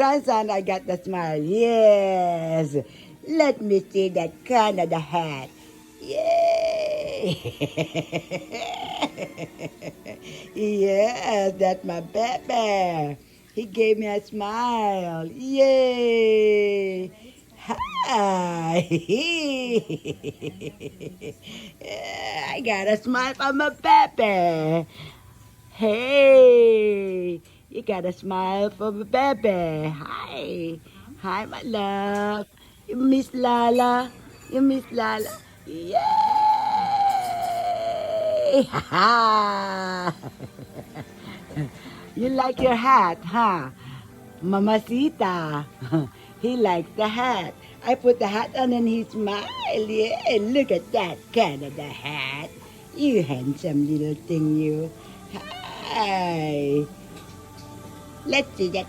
Grandson, I got the smile. Yes. Let me see that Canada hat. Yay! Yes, that's my baby. He gave me a smile. Yay! Hi! Yeah, I got a smile from my baby. Hey, you got a smile from a baby. Hi. Hi, my love. You miss Lala? You miss Lala? Yay! Ha ha! You like your hat, huh? Mamacita. He likes the hat. I put the hat on and he smiled. Yeah, look at that Canada hat. You handsome little thing, you. Hi. Let's see that.